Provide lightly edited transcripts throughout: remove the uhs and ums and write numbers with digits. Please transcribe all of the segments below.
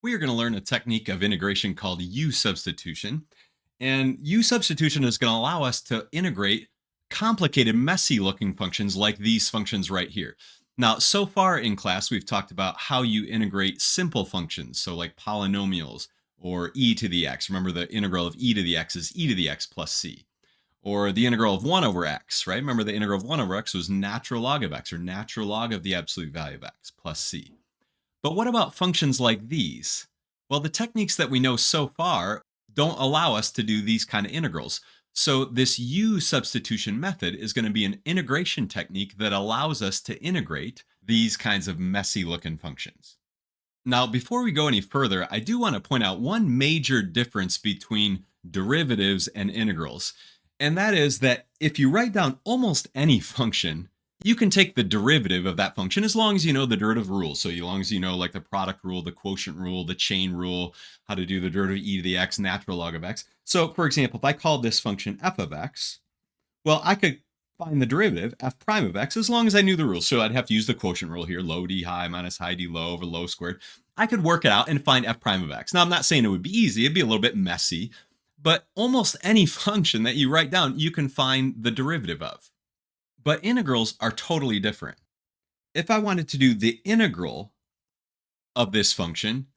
We are going to learn a technique of integration called u-substitution. And u-substitution is going to allow us to integrate complicated, messy looking functions like these functions right here. Now, so far in class, we've talked about how you integrate simple functions, so like polynomials or e to the x. Remember, the integral of e to the x is e to the x plus c. Or the integral of 1 over x, right? Remember, the integral of 1 over x was natural log of x, or natural log of the absolute value of x plus c. But what about functions like these? Well, the techniques that we know so far don't allow us to do these kind of integrals. So this u-substitution method is going to be an integration technique that allows us to integrate these kinds of messy looking functions. Now, before we go any further, I do want to point out one major difference between derivatives and integrals. And that is that if you write down almost any function, you can take the derivative of that function as long as you know the derivative rules. So as long as you know like the product rule, the quotient rule, the chain rule, how to do the derivative of e to the x, natural log of x. So for example, if I called this function f of x, well, I could find the derivative f prime of x as long as I knew the rules. So I'd have to use the quotient rule here, low d high minus high d low over low squared. I could work it out and find f prime of x. Now, I'm not saying it would be easy. It'd be a little bit messy, but almost any function that you write down, you can find the derivative of. But integrals are totally different. If I wanted to do the integral of this function,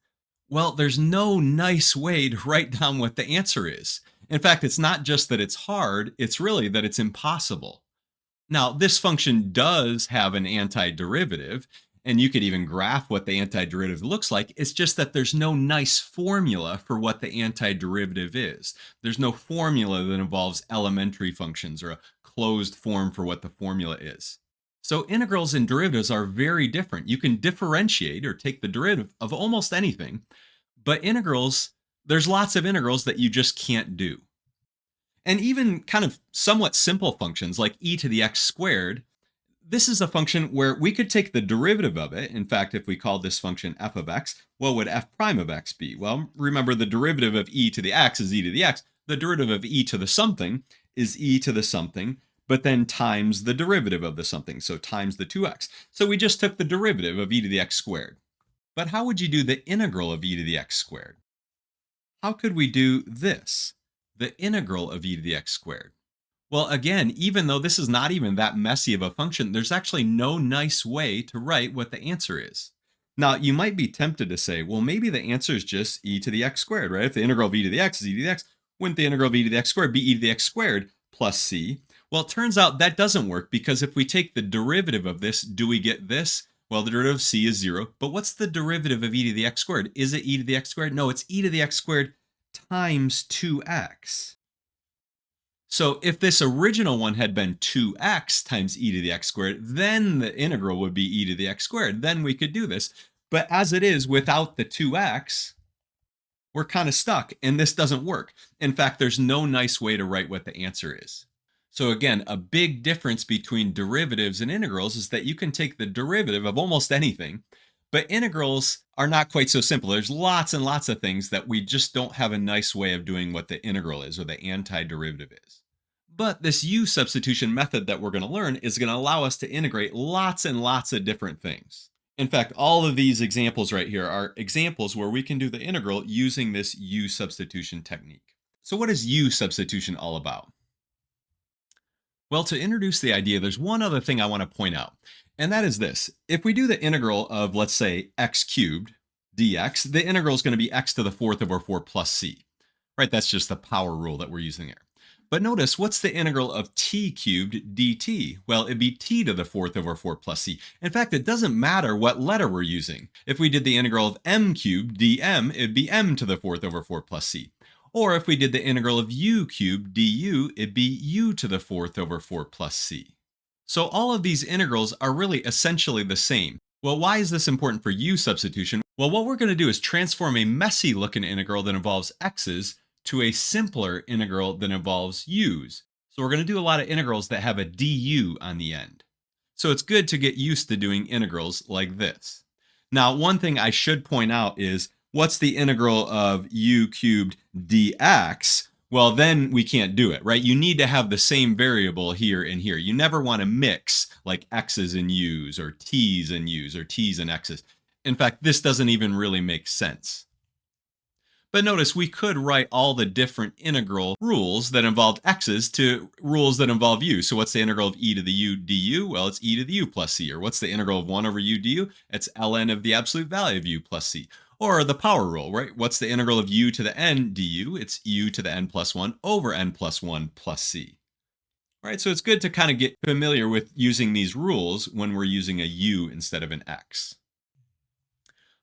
well, there's no nice way to write down what the answer is. In fact, it's not just that it's hard, it's really that it's impossible. Now, this function does have an antiderivative, and you could even graph what the antiderivative looks like. It's just that there's no nice formula for what the antiderivative is. There's no formula that involves elementary functions or a closed form for what the formula is. So integrals and derivatives are very different. You can differentiate or take the derivative of almost anything, but integrals, there's lots of integrals that you just can't do. And even kind of somewhat simple functions like e to the x squared, this is a function where we could take the derivative of it. In fact, if we called this function f of x, what would f prime of x be? Well, remember the derivative of e to the x is e to the x. The derivative of e to the something is e to the something, but then times the derivative of the something, so times the 2x. So we just took the derivative of e to the x squared. But how would you do the integral of e to the x squared? How could we do this, the integral of e to the x squared? Well, again, even though this is not even that messy of a function, there's actually no nice way to write what the answer is. Now, you might be tempted to say, well, maybe the answer is just e to the x squared, right? If the integral of e to the x is e to the x, wouldn't the integral of e to the x squared be e to the x squared plus c? Well, it turns out that doesn't work because if we take the derivative of this, do we get this? Well, the derivative of c is 0, but what's the derivative of e to the x squared? Is it e to the x squared? No, it's e to the x squared times 2x. So if this original one had been 2x times e to the x squared, then the integral would be e to the x squared. Then we could do this. But as it is, without the 2x, we're kind of stuck, and this doesn't work. In fact, there's no nice way to write what the answer is. So again, a big difference between derivatives and integrals is that you can take the derivative of almost anything, but integrals are not quite so simple. There's lots and lots of things that we just don't have a nice way of doing what the integral is or the antiderivative is. But this u-substitution method that we're going to learn is going to allow us to integrate lots and lots of different things. In fact, all of these examples right here are examples where we can do the integral using this u-substitution technique. So what is u-substitution all about? Well, to introduce the idea, there's one other thing I want to point out, and that is this. If we do the integral of, let's say, x cubed dx, the integral is going to be x to the 4th over 4 plus c, right? That's just the power rule that we're using there. But notice, what's the integral of t cubed dt? Well, it'd be t to the 4th over 4 plus c. In fact, it doesn't matter what letter we're using. If we did the integral of m cubed dm, it'd be m to the 4th over 4 plus c. Or if we did the integral of u cubed du, it'd be u to the 4th over 4 plus c. So all of these integrals are really essentially the same. Well, why is this important for u-substitution? Well, what we're going to do is transform a messy looking integral that involves x's to a simpler integral that involves u's. So we're going to do a lot of integrals that have a du on the end. So it's good to get used to doing integrals like this. Now, one thing I should point out is, what's the integral of u cubed dx? Well, then we can't do it, right? You need to have the same variable here and here. You never want to mix like x's and u's or t's and u's or t's and x's. In fact, this doesn't even really make sense. But notice we could write all the different integral rules that involve x's to rules that involve u. So what's the integral of e to the u du? Well, it's e to the u plus c. Or what's the integral of 1 over u du? It's ln of the absolute value of u plus c. Or the power rule, right? What's the integral of u to the n du? It's u to the n plus 1 over n plus 1 plus c. Right, so it's good to kind of get familiar with using these rules when we're using a u instead of an x.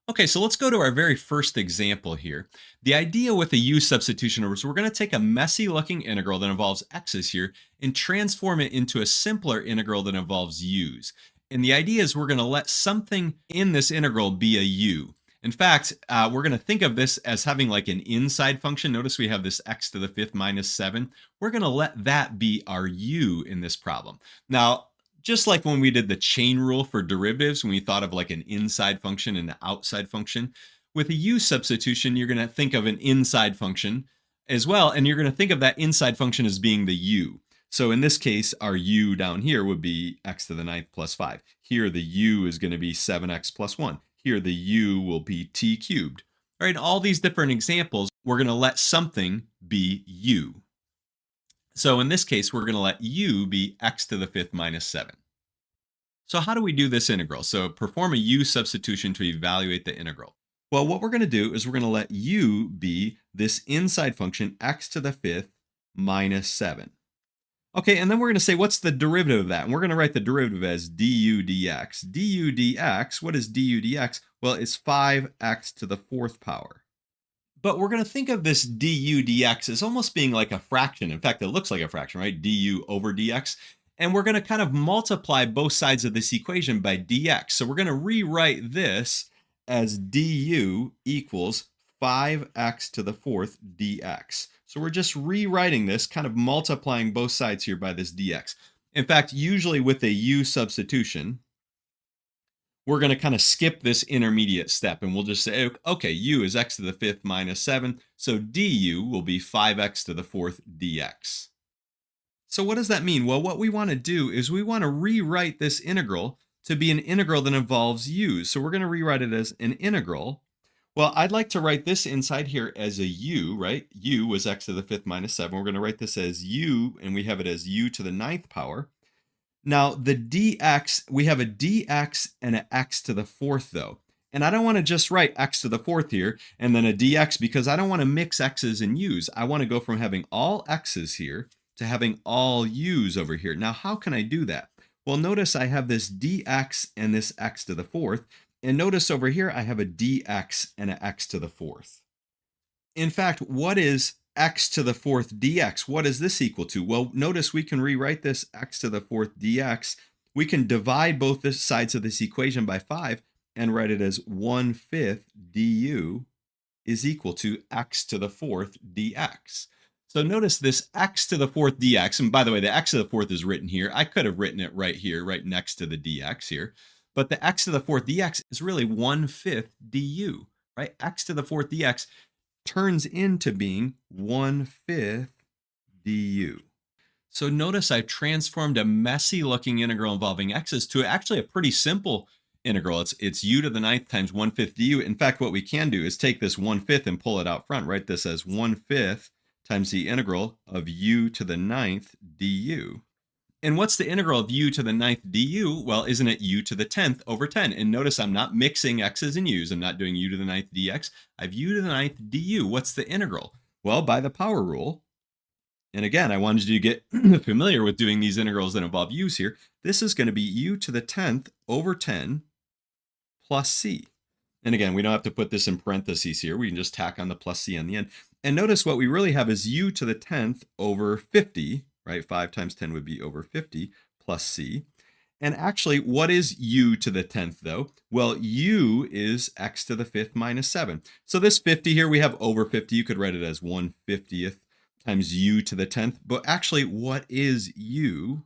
Okay, so let's go to our very first example here. The idea with a u substitution is we're going to take a messy looking integral that involves x's here and transform it into a simpler integral that involves u's. And the idea is we're going to let something in this integral be a u. In fact, we're going to think of this as having like an inside function. Notice we have this x to the fifth minus 7. We're going to let that be our u in this problem. Now, just like when we did the chain rule for derivatives, when we thought of like an inside function and an outside function, with a u substitution, you're going to think of an inside function as well, and you're going to think of that inside function as being the u. So in this case, our u down here would be x to the ninth plus 5. Here, the u is going to be 7x plus 1. Here, the u will be t cubed. All right, all these different examples, we're going to let something be u. So in this case, we're going to let u be x to the fifth minus 7. So how do we do this integral? So perform a u substitution to evaluate the integral. Well, what we're going to do is we're going to let u be this inside function x to the fifth minus 7. Okay, and then we're going to say, what's the derivative of that? And we're going to write the derivative as du dx. Du dx, what is du dx? Well, it's 5x to the fourth power. But we're going to think of this du dx as almost being like a fraction. In fact, it looks like a fraction, right? Du over dx. And we're going to kind of multiply both sides of this equation by dx. So we're going to rewrite this as du equals 5x to the fourth dx. So we're just rewriting this, kind of multiplying both sides here by this dx. In fact, usually with a u substitution, we're going to kind of skip this intermediate step and we'll just say, okay, u is x to the fifth minus 7. So du will be 5x to the fourth dx. So what does that mean? Well, what we want to do is we want to rewrite this integral to be an integral that involves u's. So we're going to rewrite it as an integral. Well, I'd like to write this inside here as a u, right? U was x to the fifth minus 7. We're going to write this as u, and we have it as u to the ninth power. Now, the dx, we have a dx and an x to the fourth, though. And I don't want to just write x to the fourth here and then a dx because I don't want to mix x's and u's. I want to go from having all x's here to having all u's over here. Now, how can I do that? Well, notice I have this dx and this x to the fourth. And notice over here, I have a dx and an x to the fourth. In fact, what is x to the fourth dx? What is this equal to? Well, notice we can rewrite this x to the fourth dx. We can divide both the sides of this equation by 5 and write it as 1/5 du is equal to x to the fourth dx. So notice this x to the fourth dx, and by the way, the x to the fourth is written here. I could have written it right here, right next to the dx here. But the x to the fourth dx is really 1/5 du, right? X to the fourth dx turns into being 1/5 du. So notice I transformed a messy looking integral involving x's to actually a pretty simple integral. It's u to the ninth times 1/5 du. In fact, what we can do is take this 1/5 and pull it out front, write this as 1/5 times the integral of u to the ninth du. And what's the integral of u to the ninth du? Well, isn't it u to the 10th over 10? And notice I'm not mixing x's and u's. I'm not doing u to the ninth dx. I have u to the ninth du. What's the integral? Well, by the power rule, and again, I wanted you to get familiar with doing these integrals that involve u's here. This is going to be u to the 10th over 10 plus c. And again, we don't have to put this in parentheses here. We can just tack on the plus c on the end. And notice what we really have is u to the 10th over 50, right? 5 times 10 would be over 50 plus c. And actually, what is u to the 10th, though? Well, u is x to the fifth minus 7. So this 50 here, we have over 50. You could write it as 1/50th times u to the 10th. But actually, what is u?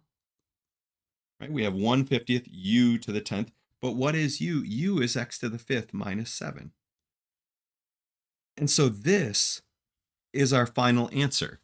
Right? We have 1/50th u to the 10th. But what is u? U is x to the fifth minus 7. And so this is our final answer.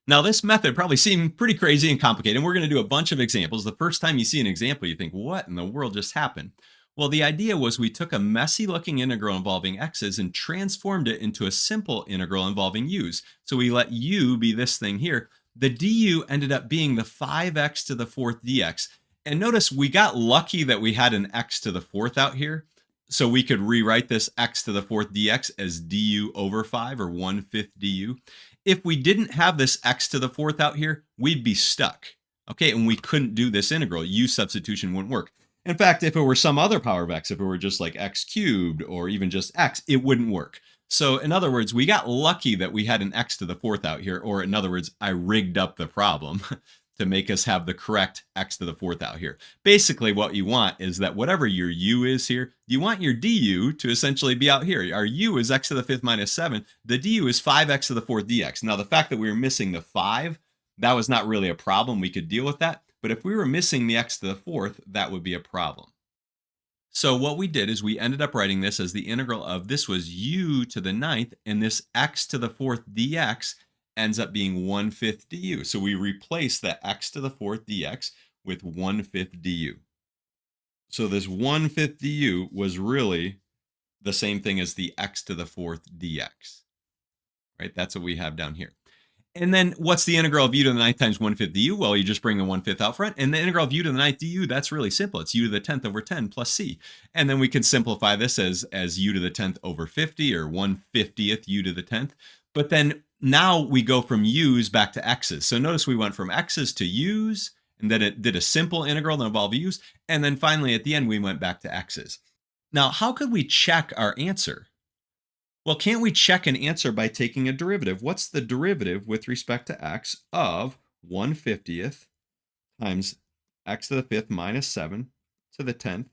Now, this method probably seemed pretty crazy and complicated, and we're going to do a bunch of examples. The first time you see an example, you think, what in the world just happened? Well, the idea was we took a messy looking integral involving x's and transformed it into a simple integral involving u's. So we let u be this thing here. The du ended up being the 5x to the fourth dx. And notice we got lucky that we had an x to the fourth out here. So we could rewrite this x to the fourth dx as du over 5, or 1/5 du. If we didn't have this x to the fourth out here, we'd be stuck. Okay, and we couldn't do this integral. U substitution wouldn't work. In fact, if it were some other power of x, if it were just like x cubed or even just x, it wouldn't work. So in other words, we got lucky that we had an x to the fourth out here, or in other words, I rigged up the problem to make us have the correct x to the fourth out here. Basically, what you want is that whatever your u is here, you want your du to essentially be out here. Our u is x to the fifth minus 7. The du is 5x to the fourth dx. Now, the fact that we were missing the 5, that was not really a problem. We could deal with that. But if we were missing the x to the fourth, that would be a problem. So what we did is we ended up writing this as the integral of, this was u to the ninth, and this x to the fourth dx ends up being 1/5 du. So we replace that x to the fourth dx with 1/5 du. So this 1/5 du was really the same thing as the x to the fourth dx, right? That's what we have down here. And then what's the integral of u to the ninth times 1/5 du? Well, you just bring the 1/5 out front. And the integral of u to the ninth du, that's really simple. It's u to the 10th over 10 plus c. And then we can simplify this as u to the 10th over 50, or 1/50th u to the 10th. But then now we go from u's back to x's. So notice we went from x's to u's, and then it did a simple integral that involved u's. And then finally at the end, we went back to x's. Now, how could we check our answer? Well, can't we check an answer by taking a derivative? What's the derivative with respect to x of 1/50th times x to the fifth minus 7 to the 10th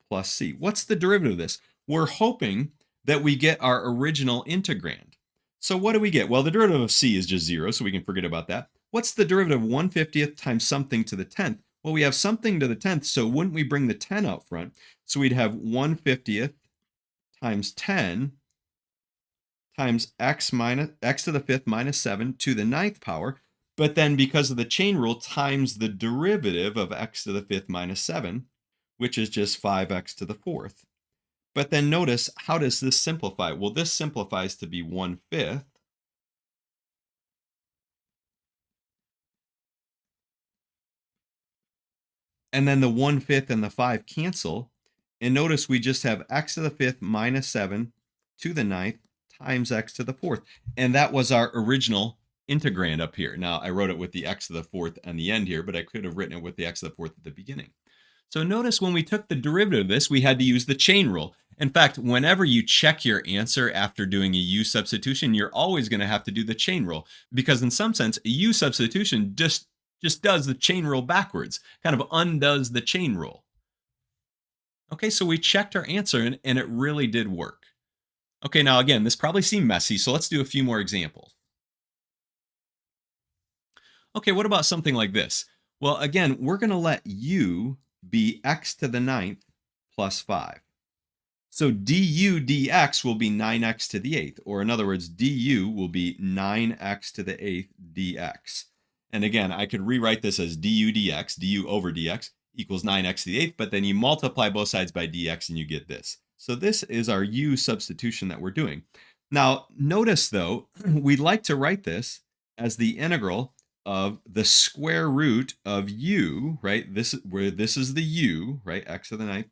plus c? What's the derivative of this? We're hoping that we get our original integrand. So what do we get? Well, the derivative of c is just 0, so we can forget about that. What's the derivative of 1/50th times something to the 10th? Well, we have something to the 10th, so wouldn't we bring the 10 out front? So we'd have 1/50th times 10 times x to the fifth minus 7 to the ninth power. But then because of the chain rule, times the derivative of x to the fifth minus 7, which is just 5x to the fourth. But then notice, how does this simplify? Well, this simplifies to be 1/5. And then the 1/5 and the 5 cancel. And notice we just have x to the fifth minus 7 to the ninth times x to the fourth. And that was our original integrand up here. Now, I wrote it with the x to the fourth on the end here, but I could have written it with the x to the fourth at the beginning. So notice when we took the derivative of this, we had to use the chain rule. In fact, whenever you check your answer after doing a u substitution, you're always going to have to do the chain rule, because in some sense, a u substitution just does the chain rule backwards, kind of undoes the chain rule. Okay, so we checked our answer and it really did work. Okay, now again, this probably seemed messy, so let's do a few more examples. Okay, what about something like this? Well, again, we're going to let u be x to the ninth plus 5. So du dx will be 9x to the eighth, or in other words, du will be 9x to the eighth dx. And again, I could rewrite this as du dx, du over dx, equals 9x to the eighth, but then you multiply both sides by dx and you get this. So this is our u substitution that we're doing. Now, notice though, we'd like to write this as the integral of the square root of u, right? This is the u, right? X to the ninth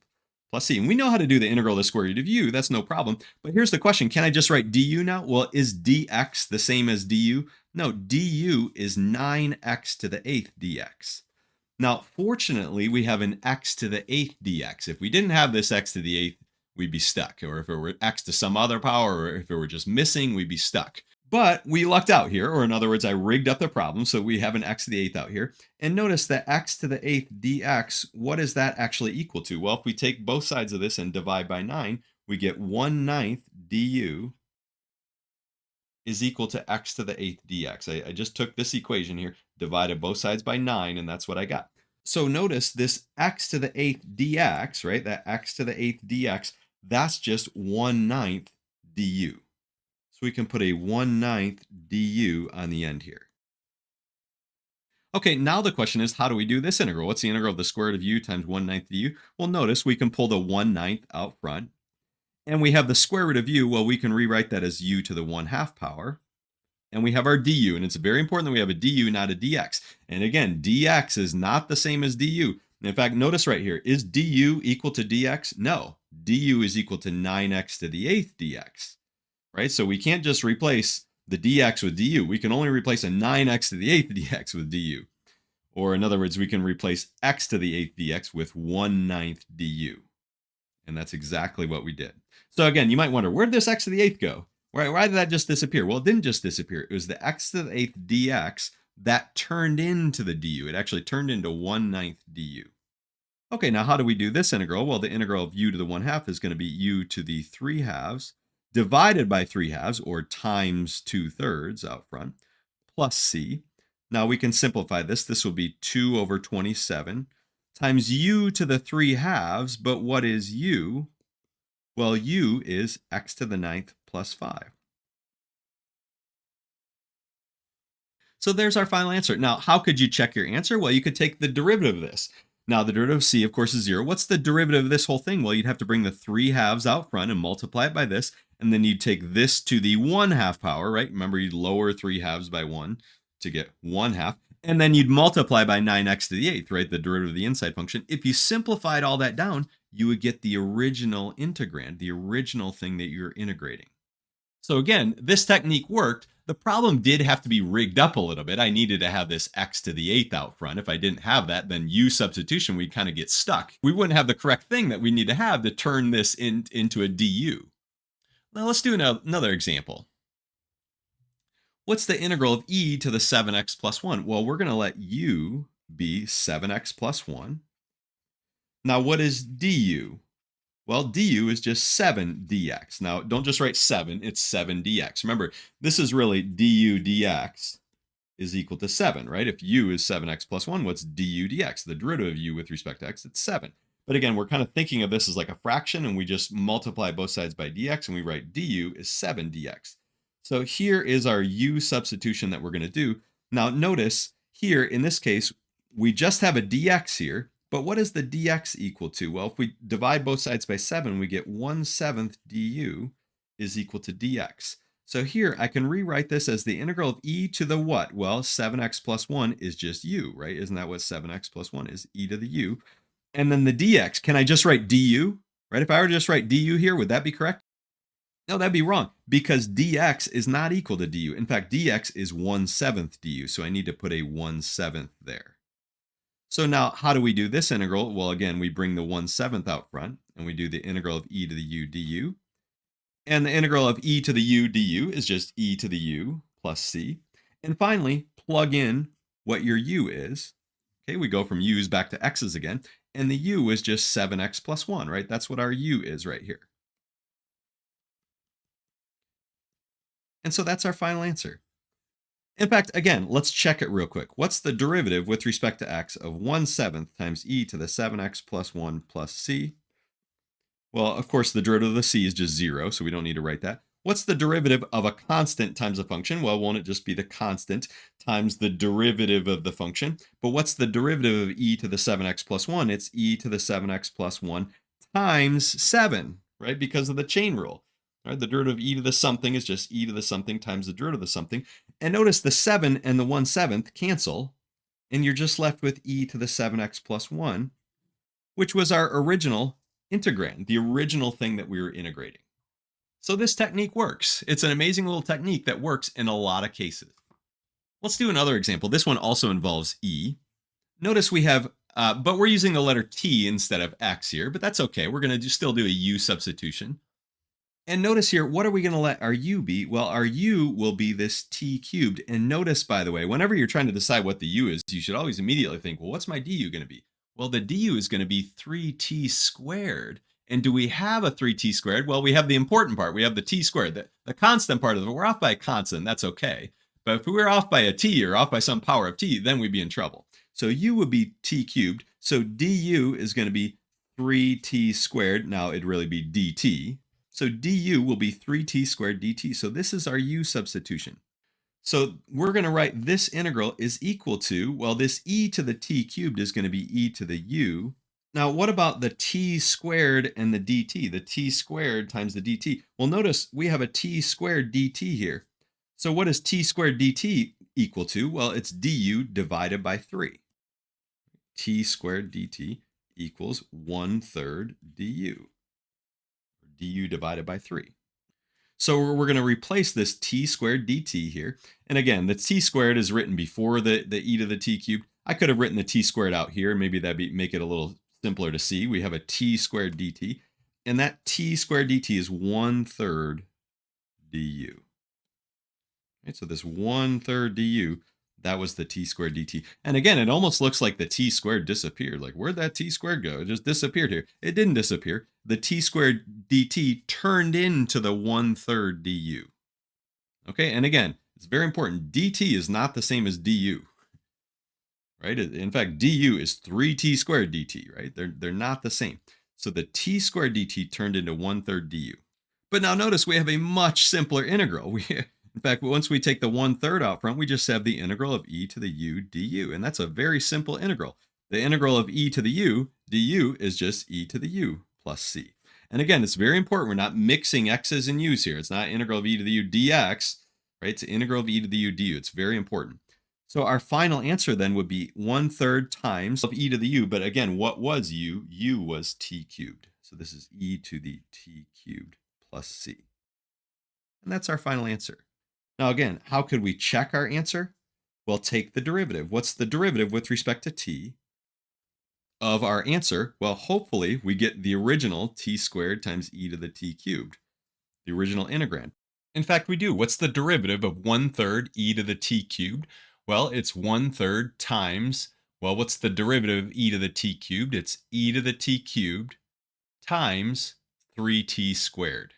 plus c. And we know how to do the integral of the square root of u. That's no problem. But here's the question. Can I just write du now? Well, is dx the same as du? No, du is 9x to the eighth dx. Now, fortunately, we have an x to the eighth dx. If we didn't have this x to the eighth, we'd be stuck. Or if it were x to some other power, or if it were just missing, we'd be stuck. But we lucked out here, or in other words, I rigged up the problem, so we have an x to the eighth out here. And notice that x to the eighth dx, what is that actually equal to? Well, if we take both sides of this and divide by 9, we get 1/9 du is equal to x to the eighth dx. I just took this equation here, divided both sides by 9, and that's what I got. So notice this x to the eighth dx, right? That x to the eighth dx, that's just 1/9 du. So we can put a 1/9 du on the end here. Okay, now the question is, how do we do this integral? What's the integral of the square root of u times 1/9 du? Well, notice we can pull the 1/9 out front, and we have the square root of u. Well, we can rewrite that as u to the 1/2 power. And we have our du, and it's very important that we have a du, not a dx. And again, dx is not the same as du. In fact, notice right here, is du equal to dx? No, du is equal to 9x to the 8th dx, right? So we can't just replace the dx with du. We can only replace a 9x to the 8th dx with du. Or in other words, we can replace x to the 8th dx with 1/9 du. And that's exactly what we did. So again, you might wonder, where did this x to the 8th go? Why did that just disappear? Well, it didn't just disappear. It was the x to the 8th dx that turned into the du. It actually turned into 1/9 du. Okay, now how do we do this integral? Well, the integral of u to the 1/2 is going to be u to the 3/2 divided by 3/2, or times 2/3 out front, plus c. Now we can simplify this. This will be 2 over 27 times u to the 3/2. But what is u? Well, u is x to the 9th plus 5. So there's our final answer. Now, how could you check your answer? Well, you could take the derivative of this. Now, the derivative of c, of course, is 0. What's the derivative of this whole thing? Well, you'd have to bring the 3/2 out front and multiply it by this, and then you'd take this to the 1/2 power, right? Remember, you'd lower 3/2 by 1 to get 1/2, and then you'd multiply by 9x to the 8th, right? The derivative of the inside function. If you simplified all that down, you would get the original integrand, the original thing that you're integrating. So again, this technique worked. The problem did have to be rigged up a little bit. I needed to have this x to the 8th out front. If I didn't have that, then u-substitution, we'd kind of get stuck. We wouldn't have the correct thing that we need to have to turn this into a du. Now let's do another example. What's the integral of e to the 7x plus 1? Well, we're going to let u be 7x plus 1. Now, what is du? Well, du is just 7 dx. Now, don't just write 7, it's 7 dx. Remember, this is really du dx is equal to 7, right? If u is 7x plus 1, what's du dx? The derivative of u with respect to x, it's 7. But again, we're kind of thinking of this as like a fraction, and we just multiply both sides by dx, and we write du is 7 dx. So here is our u substitution that we're going to do. Now, notice here, in this case, we just have a dx here. But what is the dx equal to? Well, if we divide both sides by 7, we get 1/7 du is equal to dx. So here I can rewrite this as the integral of e to the what? Well, 7x plus 1 is just u, right? Isn't that what 7x plus 1 is? E to the u. And then the dx, can I just write du? Right? If I were to just write du here, would that be correct? No, that'd be wrong, because dx is not equal to du. In fact, dx is 1/7 du, so I need to put a 1/7 there. So now, how do we do this integral? Well, again, we bring the 1/7 out front, and we do the integral of e to the u du. And the integral of e to the u du is just e to the u plus c. And finally, plug in what your u is. Okay, we go from u's back to x's again, and the u is just 7x plus 1, right? That's what our u is right here. And so that's our final answer. In fact, again, let's check it real quick. What's the derivative with respect to x of 1/7 times e to the 7x plus 1 plus c? Well, of course, the derivative of the c is just 0, so we don't need to write that. What's the derivative of a constant times a function? Well, won't it just be the constant times the derivative of the function? But what's the derivative of e to the 7x plus 1? It's e to the 7x plus 1 times 7, right? Because of the chain rule. Right? The derivative of e to the something is just e to the something times the derivative of the something. And notice the 7 and the 1/7 cancel, and you're just left with e to the 7x plus 1, which was our original integrand, the original thing that we were integrating. So this technique works. It's an amazing little technique that works in a lot of cases. Let's do another example. This one also involves e. Notice we have, but we're using the letter t instead of x here, but that's okay. We're going to still do a u substitution. And notice here, what are we going to let our u be? Well, our u will be this t cubed. And notice, by the way, whenever you're trying to decide what the u is, you should always immediately think, well, what's my du going to be? Well, the du is going to be 3t squared. And do we have a 3t squared? Well, we have the important part. We have the t squared. The constant part of it, we're off by a constant. That's okay. But if we were off by a t or off by some power of t, then we'd be in trouble. So u would be t cubed. So du is going to be 3t squared. Now it'd really be dt. So du will be 3t squared dt. So this is our u substitution. So we're going to write this integral is equal to, well, this e to the t cubed is going to be e to the u. Now, what about the t squared and the dt? The t squared times the dt. Well, notice we have a t squared dt here. So what is t squared dt equal to? Well, it's du divided by 3. T squared dt equals 1/3 du. Du divided by 3. So we're going to replace this t squared dt here. And again, the t squared is written before the e to the t cubed. I could have written the t squared out here. Maybe that'd make it a little simpler to see. We have a t squared dt. And that t squared dt is 1/3 du. Right, so this 1/3 du, that was the t squared dt. And again, it almost looks like the t squared disappeared. Like, where'd that t squared go? It just disappeared here. It didn't disappear. The t squared dt turned into the 1/3 du. Okay, and again, it's very important. dt is not the same as du, right? In fact, du is 3t squared dt, right? They're not the same. So the t squared dt turned into 1/3 du. But now notice we have a much simpler integral. In fact, once we take the 1/3 out front, we just have the integral of e to the u du. And that's a very simple integral. The integral of e to the u du is just e to the u plus c. And again, it's very important. We're not mixing x's and u's here. It's not integral of e to the u dx, right? It's integral of e to the u du. It's very important. So our final answer then would be 1/3 times of e to the u. But again, what was u? U was t cubed. So this is e to the t cubed plus c. And that's our final answer. Now again, how could we check our answer? Well, take the derivative. What's the derivative with respect to t of our answer? Well, hopefully we get the original t squared times e to the t cubed, the original integrand. In fact, we do. What's the derivative of 1/3 e to the t cubed? Well, it's 1/3 times, well, what's the derivative of e to the t cubed? It's e to the t cubed times 3t squared.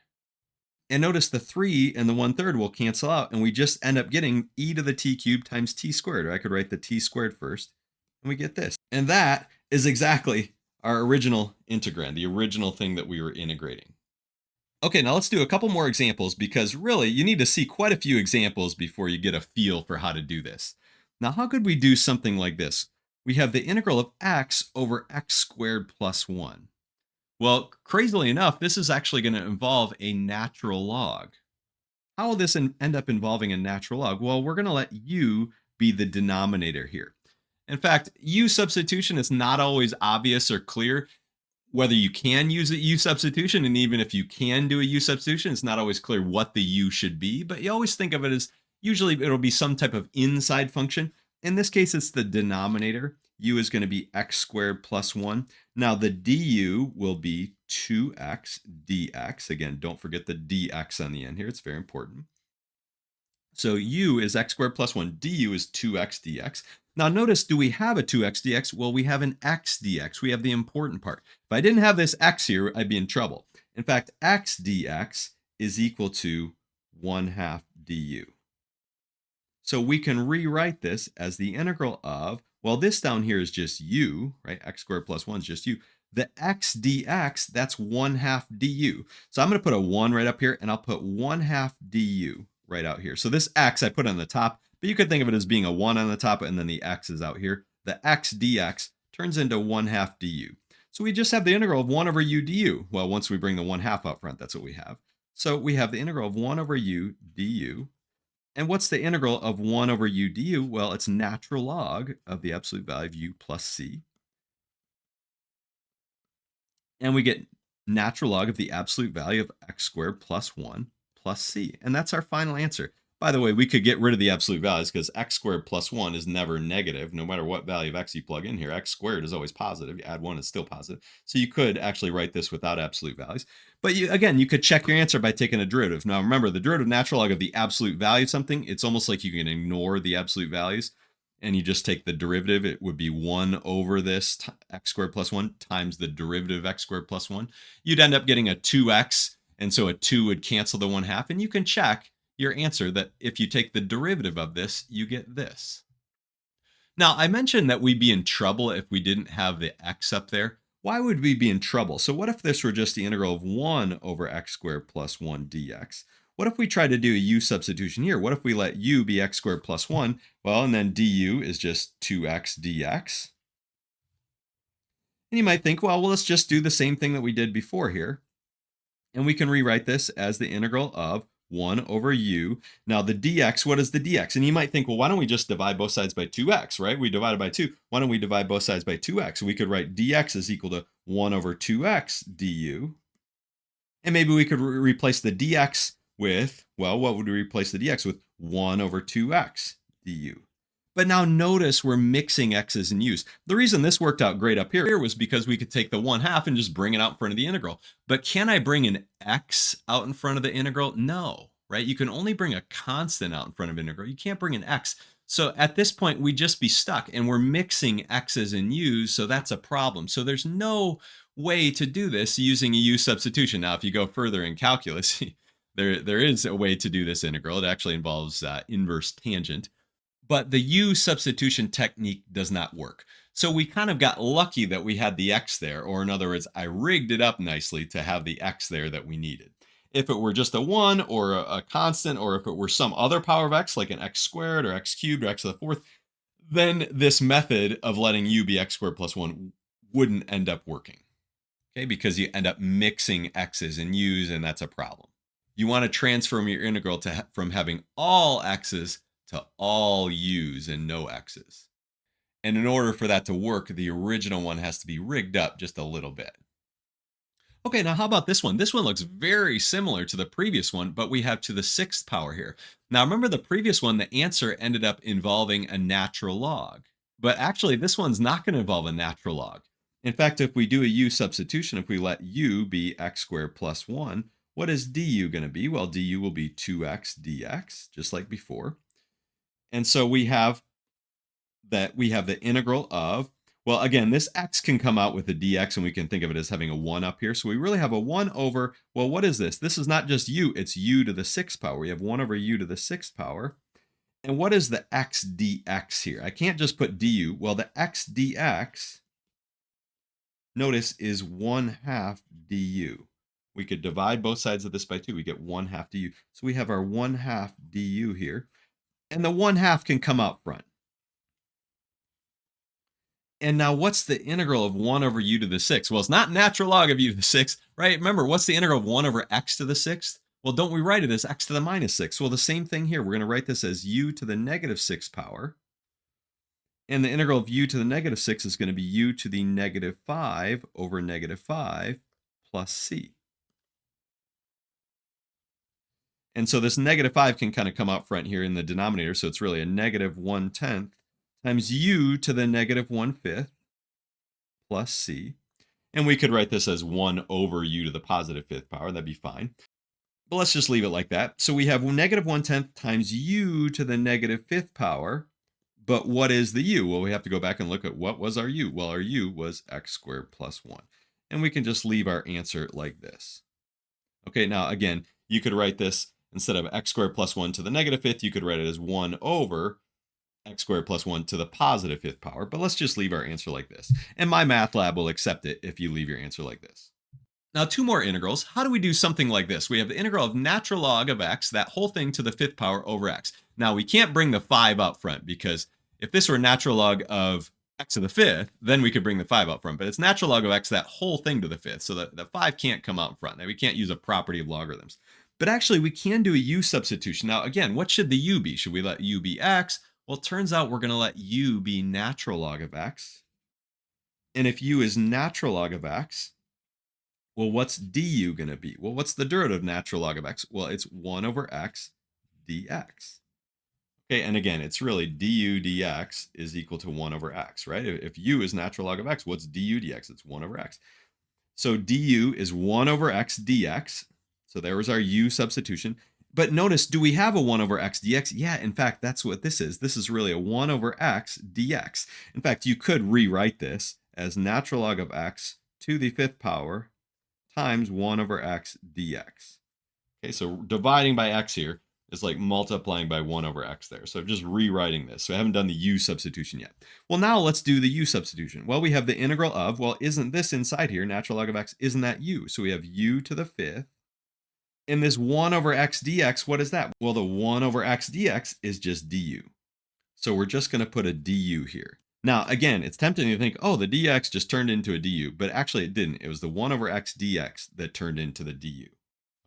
And notice the 3 and the 1/3 will cancel out, and we just end up getting e to the t cubed times t squared. Or I could write the t squared first, and we get this. And that is exactly our original integrand, the original thing that we were integrating. Okay, now let's do a couple more examples, because really you need to see quite a few examples before you get a feel for how to do this. Now, how could we do something like this? We have the integral of x over x squared plus 1. Well, crazily enough, this is actually going to involve a natural log. How will this end up involving a natural log? Well, we're going to let u be the denominator here. In fact, u-substitution is not always obvious or clear whether you can use a u-substitution, and even if you can do a u-substitution, it's not always clear what the u should be, but you always think of it as usually it'll be some type of inside function. In this case, it's the denominator. U is going to be x squared plus 1. Now the du will be 2x dx. Again, don't forget the dx on the end here. It's very important. So u is x squared plus 1. Du is 2x dx. Now notice, do we have a 2x dx? Well, we have an x dx. We have the important part. If I didn't have this x here, I'd be in trouble. In fact, x dx is equal to 1/2 du. So we can rewrite this as the integral of, well, this down here is just u, right? X squared plus 1 is just u. The x dx, that's 1/2 du. So I'm going to put a 1 right up here, and I'll put 1/2 du right out here. So this x I put on the top, but you could think of it as being a 1 on the top, and then the x is out here. The x dx turns into 1/2 du. So we just have the integral of 1 over u du. Well, once we bring the 1/2 up front, that's what we have. So we have the integral of 1 over u du. And what's the integral of 1 over u du? Well, it's natural log of the absolute value of u plus c. And we get natural log of the absolute value of x squared plus 1 plus c. And that's our final answer. By the way, we could get rid of the absolute values, because x squared plus 1 is never negative. No matter what value of x you plug in here, x squared is always positive. You add 1, it's still positive. So you could actually write this without absolute values. But again, you could check your answer by taking a derivative. Now remember, the derivative natural log of the absolute value of something, it's almost like you can ignore the absolute values, and you just take the derivative. It would be 1 over this x squared plus 1 times the derivative of x squared plus 1. You'd end up getting a 2x, and so a 2 would cancel the 1/2, and you can check your answer that if you take the derivative of this, you get this. Now, I mentioned that we'd be in trouble if we didn't have the x up there. why would we be in trouble? So what if this were just the integral of 1 over x squared plus 1 dx? What if we tried to do a u substitution here? What if we let u be x squared plus 1? Well, and then du is just 2x dx. And you might think, well, let's just do the same thing that we did before here. And we can rewrite this as the integral of 1 over u. Now the dx, what is the dx? And you might think, well, why don't we just divide both sides by 2x, right? We divided by 2. Why don't we divide both sides by 2x? We could write dx is equal to 1 over 2x du. And maybe we could replace the dx with, well, what would we replace the dx with? 1 over 2x du. But now notice we're mixing x's and u's. The reason this worked out great up here was because we could take the 1/2 and just bring it out in front of the integral. But can I bring an x out in front of the integral? No, right? You can only bring a constant out in front of an integral. You can't bring an x. So at this point, we'd just be stuck, and we're mixing x's and u's, so that's a problem. So there's no way to do this using a u substitution. Now, if you go further in calculus, there is a way to do this integral. It actually involves inverse tangent. But the u substitution technique does not work. So we kind of got lucky that we had the x there, or in other words, I rigged it up nicely to have the x there that we needed. If it were just a 1 or a constant, or if it were some other power of x, like an x squared or x cubed or x to the fourth, then this method of letting u be x squared plus 1 wouldn't end up working. Okay, because you end up mixing x's and u's, and that's a problem. You want to transform your integral from having all x's to all u's and no x's. And in order for that to work, the original one has to be rigged up just a little bit. Okay, now how about this one? This one looks very similar to the previous one, but we have to the 6th power here. Now remember the previous one, the answer ended up involving a natural log. But actually, this one's not going to involve a natural log. In fact, if we do a u substitution, if we let u be x squared plus 1, what is du going to be? Well, du will be 2x dx, just like before. And so we have the integral of, well, again, this x can come out with a dx, and we can think of it as having a 1 up here. So we really have a 1 over, well, what is this? This is not just u, it's u to the 6th power. We have 1 over u to the 6th power. And what is the x dx here? I can't just put du. Well, the x dx, notice, is 1/2 du. We could divide both sides of this by 2. We get 1/2 du. So we have our 1/2 du here. And the 1/2 can come out front. And now what's the integral of 1 over u to the 6th? Well, it's not natural log of u to the 6th, right? Remember, what's the integral of 1 over x to the 6th? Well, don't we write it as x to the minus 6? Well, the same thing here. We're going to write this as u to the negative 6th power. And the integral of u to the negative 6 is going to be u to the negative 5 over negative 5 plus c. And so this negative 5 can kind of come out front here in the denominator. So it's really a negative 1/10 times u to the negative 1/5 plus c. And we could write this as 1 over u to the positive 5th power. That'd be fine. But let's just leave it like that. So we have negative 1/10 times u to the negative 5th power. But what is the u? Well, we have to go back and look at what was our u. Well, our u was x squared plus 1. And we can just leave our answer like this. Okay, now again, you could write this instead of x squared plus 1 to the negative 5th, you could write it as 1 over x squared plus 1 to the positive 5th power. But let's just leave our answer like this. And my math lab will accept it if you leave your answer like this. Now, 2 more integrals. How do we do something like this? We have the integral of natural log of x, that whole thing to the 5th power over x. Now, we can't bring the 5 out front, because if this were natural log of x to the 5th, then we could bring the 5 out front. But it's natural log of x, that whole thing to the 5th. So the 5 can't come out in front. Now, we can't use a property of logarithms. But actually, we can do a u substitution. Now, again, what should the u be? Should we let u be x? Well, it turns out we're going to let u be natural log of x. And if u is natural log of x, well, what's du going to be? Well, what's the derivative of natural log of x? Well, it's 1 over x dx. Okay, and again, it's really du dx is equal to 1 over x, right? If u is natural log of x, what's du dx? It's 1 over x. So du is 1 over x dx. So there was our u substitution. But notice, do we have a 1 over x dx? Yeah, in fact, that's what this is. This is really a 1 over x dx. In fact, you could rewrite this as natural log of x to the 5th power times 1 over x dx. Okay, so dividing by x here, It's like multiplying by 1 over x there. So I'm just rewriting this. So I haven't done the u substitution yet. Well, now let's do the u substitution. Well, we have the integral of, well, isn't this inside here, natural log of x, isn't that u? So we have u to the 5th. And this 1 over x dx, what is that? Well, the 1 over x dx is just du. So we're just going to put a du here. Now, again, it's tempting to think, oh, the dx just turned into a du, but actually it didn't. It was the 1 over x dx that turned into the du.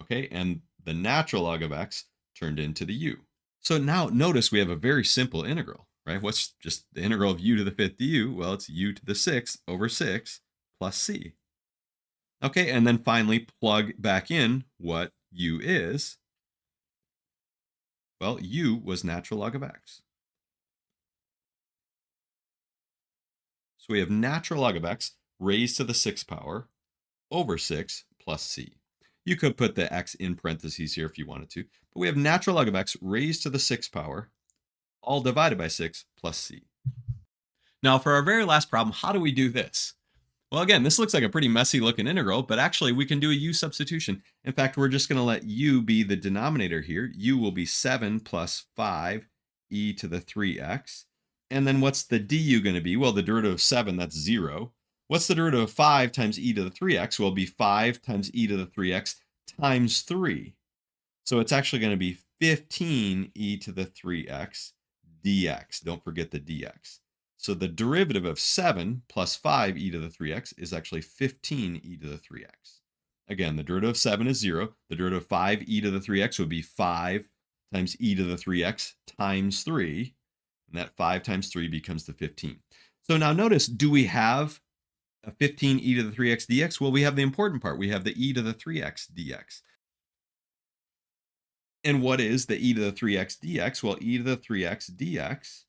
Okay, and the natural log of x turned into the u. So now notice we have a very simple integral, right? What's just the integral of u to the 5th du? Well, it's u to the 6th over 6 plus c. Okay, and then finally plug back in what u is. Well, u was natural log of x. So we have natural log of x raised to the 6th power over 6 plus c. You could put the x in parentheses here if you wanted to, but we have natural log of x raised to the 6th power, all divided by 6 plus c. Now for our very last problem, how do we do this? Well, again, this looks like a pretty messy looking integral, but actually we can do a u substitution. In fact, we're just going to let u be the denominator here. U will be 7 plus 5 e to the 3x. And then what's the du going to be? Well, the derivative of 7, that's 0. What's the derivative of 5 times e to the 3x? Well, it'll be 5 times e to the 3x times 3. So it's actually going to be 15 e to the 3x dx. Don't forget the dx. So the derivative of 7 plus 5 e to the 3x is actually 15 e to the 3x. Again, the derivative of 7 is 0. The derivative of 5 e to the 3x would be 5 times e to the 3x times 3. And that 5 times 3 becomes the 15. So now notice, do we have a 15 e to the 3x dx? Well, we have the important part. We have the e to the 3x dx. And what is the e to the 3x dx? Well, e to the 3x dx,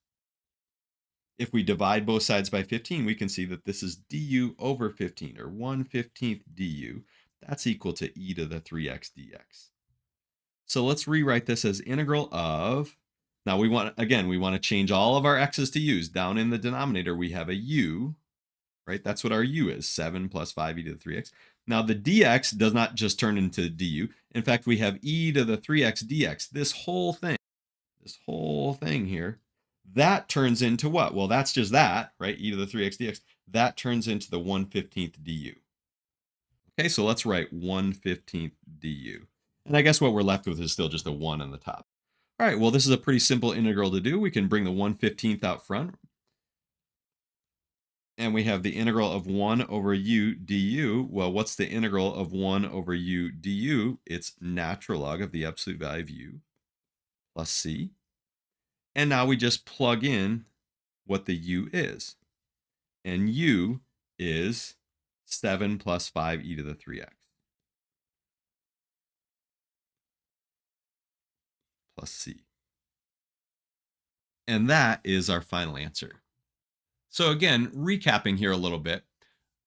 if we divide both sides by 15, we can see that this is du over 15, or 1/15 du. That's equal to e to the 3x dx. So let's rewrite this as integral of, now we want to change all of our x's to u's. Down in the denominator, we have a u, right? That's what our u is, 7 plus 5 e to the 3x. Now the dx does not just turn into du. In fact, we have e to the 3x dx. This whole thing here, that turns into what? Well, that's just that, right? E to the 3x dx. That turns into the 1/15 du. Okay, so let's write 1/15 du. And I guess what we're left with is still just a 1 on the top. All right, well, this is a pretty simple integral to do. We can bring the 1/15 out front. And we have the integral of 1 over u du. Well, what's the integral of 1 over u du? It's natural log of the absolute value of u plus c. And now we just plug in what the u is. And u is 7 plus 5 e to the 3x plus c. And that is our final answer. So again, recapping here a little bit,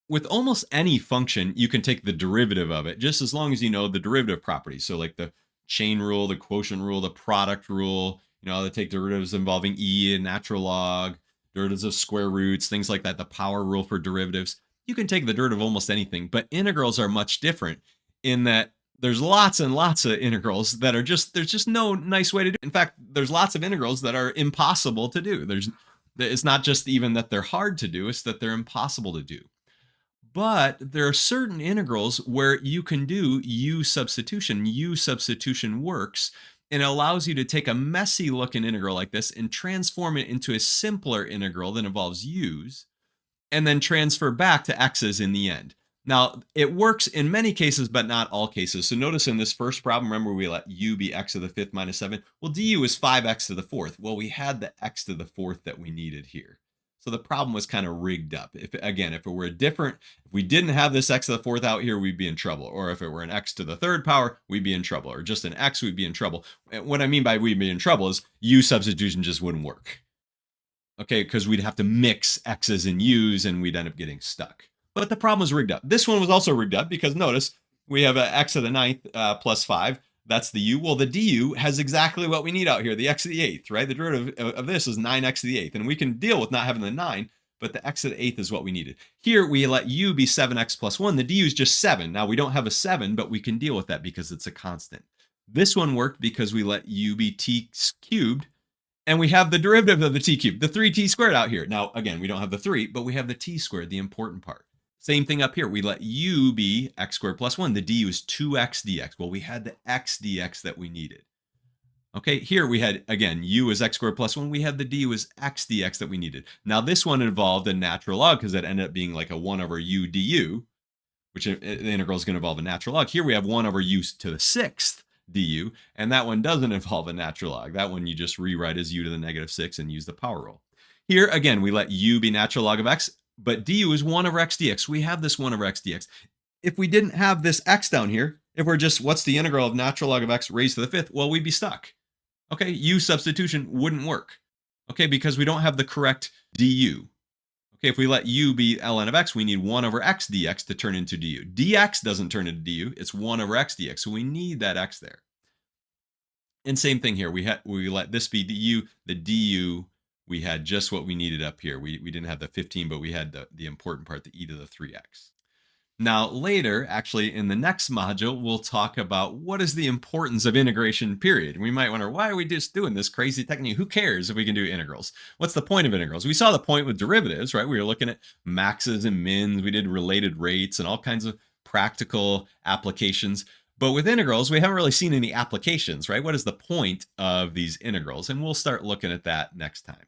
with almost any function, you can take the derivative of it, just as long as you know the derivative properties. So like the chain rule, the quotient rule, the product rule, they take derivatives involving e and natural log, derivatives of square roots, things like that, the power rule for derivatives. You can take the derivative of almost anything, but integrals are much different in that there's lots and lots of integrals that are there's just no nice way to do it. In fact, there's lots of integrals that are impossible to do. It's not just even that they're hard to do, it's that they're impossible to do. But there are certain integrals where you can do u substitution. U substitution works and it allows you to take a messy looking integral like this and transform it into a simpler integral that involves u's and then transfer back to x's in the end. Now, it works in many cases, but not all cases. So notice in this first problem, remember we let u be x to the 5th minus 7. Well, du is 5x to the 4th. Well, we had the x to the 4th that we needed here. So the problem was kind of rigged up. If we didn't have this x to the 4th out here, we'd be in trouble. Or if it were an x to the 3rd power, we'd be in trouble. Or just an x, we'd be in trouble. And what I mean by we'd be in trouble is u substitution just wouldn't work. Okay, because we'd have to mix x's and u's and we'd end up getting stuck. But the problem was rigged up. This one was also rigged up because notice we have a x to the 9th plus 5. That's the u. Well, the du has exactly what we need out here, the x to the 8th, right? The derivative of this is 9x to the 8th. And we can deal with not having the 9, but the x to the 8th is what we needed. Here, we let u be 7x plus 1. The du is just 7. Now, we don't have a 7, but we can deal with that because it's a constant. This one worked because we let u be t cubed, and we have the derivative of the t cubed, the 3t squared out here. Now, again, we don't have the 3, but we have the t squared, the important part. Same thing up here. We let u be x squared plus 1. The du is 2x dx. Well, we had the x dx that we needed. Okay, here we had, again, u is x squared plus 1. We had the du is x dx that we needed. Now, this one involved a natural log because it ended up being like a 1 over u du, which the integral is going to involve a natural log. Here we have 1 over u to the 6th du, and that one doesn't involve a natural log. That one you just rewrite as u to the negative 6 and use the power rule. Here, again, we let u be natural log of x, but du is 1 over x dx. We have this 1 over x dx. If we didn't have this x down here, if we're just, what's the integral of natural log of x raised to the 5th? Well, we'd be stuck. Okay, u substitution wouldn't work. Okay, because we don't have the correct du. Okay, if we let u be ln of x, we need 1 over x dx to turn into du. dx doesn't turn into du, it's 1 over x dx, so we need that x there. And same thing here, we let this be the du, we had just what we needed up here. We didn't have the 15, but we had the important part, the e to the 3x. Now, later, actually, in the next module, we'll talk about what is the importance of integration, period. We might wonder, why are we just doing this crazy technique? Who cares if we can do integrals? What's the point of integrals? We saw the point with derivatives, right? We were looking at maxes and mins. We did related rates and all kinds of practical applications. But with integrals, we haven't really seen any applications, right? What is the point of these integrals? And we'll start looking at that next time.